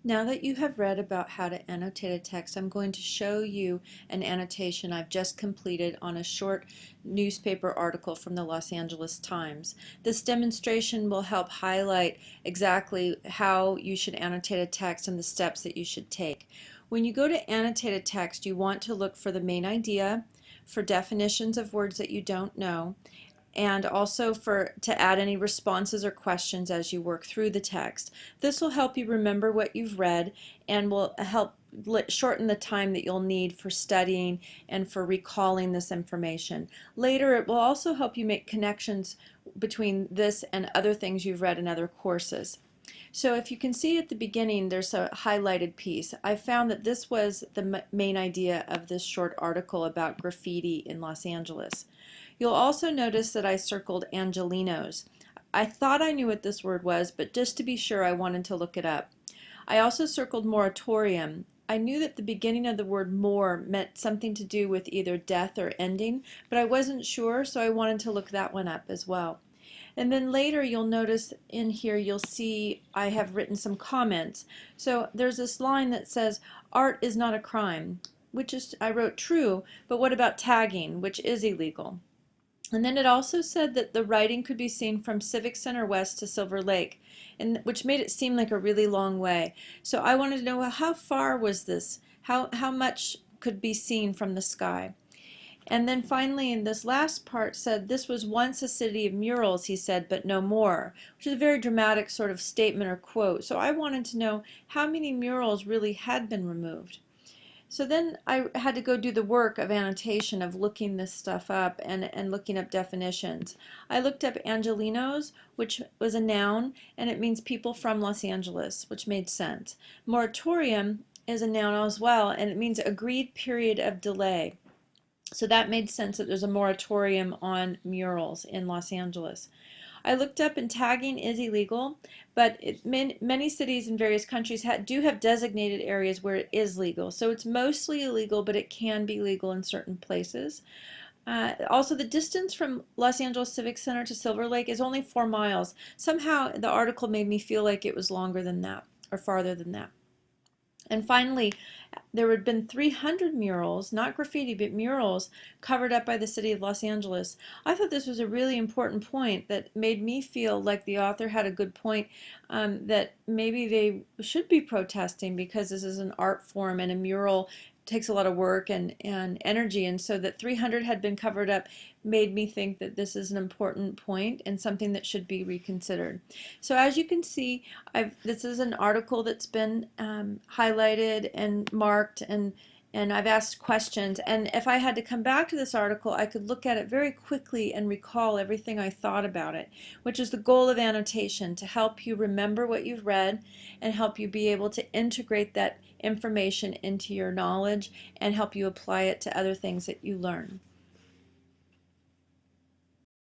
Now that you have read about how to annotate a text, I'm going to show you an annotation I've just completed on a short newspaper article from the Los Angeles Times. This demonstration will help highlight exactly how you should annotate a text and the steps that you should take. When you go to annotate a text, you want to look for the main idea, for definitions of words that you don't know, and also to add any responses or questions as you work through the text. This will help you remember what you've read and will help shorten the time that you'll need for studying and for recalling this information. Later, it will also help you make connections between this and other things you've read in other courses. So if you can see at the beginning, there's a highlighted piece. I found that this was the main idea of this short article about graffiti in Los Angeles. You'll also notice that I circled Angelinos. I thought I knew what this word was, but just to be sure, I wanted to look it up. I also circled moratorium. I knew that the beginning of the word more meant something to do with either death or ending, but I wasn't sure, so I wanted to look that one up as well. And then later you'll notice in here, you'll see I have written some comments. So there's this line that says, art is not a crime, which is, I wrote true, but what about tagging, which is illegal? And then it also said that the writing could be seen from Civic Center West to Silver Lake, and which made it seem like a really long way. So I wanted to know, well, how far was this? How much could be seen from the sky? And then finally in this last part said, this was once a city of murals, he said, but no more, which is a very dramatic sort of statement or quote. So I wanted to know how many murals really had been removed. So then I had to go do the work of annotation, of looking this stuff up and looking up definitions. I looked up Angelinos, which was a noun, and it means people from Los Angeles, which made sense. Moratorium is a noun as well, and it means agreed period of delay. So that made sense that there's a moratorium on murals in Los Angeles. I looked up and tagging is illegal, but many cities in various countries do have designated areas where it is legal. So it's mostly illegal, but it can be legal in certain places. Also, the distance from Los Angeles Civic Center to Silver Lake is only 4 miles. Somehow the article made me feel like it was longer than that or farther than that. And finally, there had been 300 murals, not graffiti, but murals, covered up by the city of Los Angeles. I thought this was a really important point that made me feel like the author had a good point, that maybe they should be protesting because this is an art form and a mural takes a lot of work and energy, and so that 300 had been covered up made me think that this is an important point and something that should be reconsidered. So as you can see, this is an article that's been highlighted and marked, and I've asked questions, and if I had to come back to this article, I could look at it very quickly and recall everything I thought about it, which is the goal of annotation, to help you remember what you've read and help you be able to integrate that information into your knowledge and help you apply it to other things that you learn.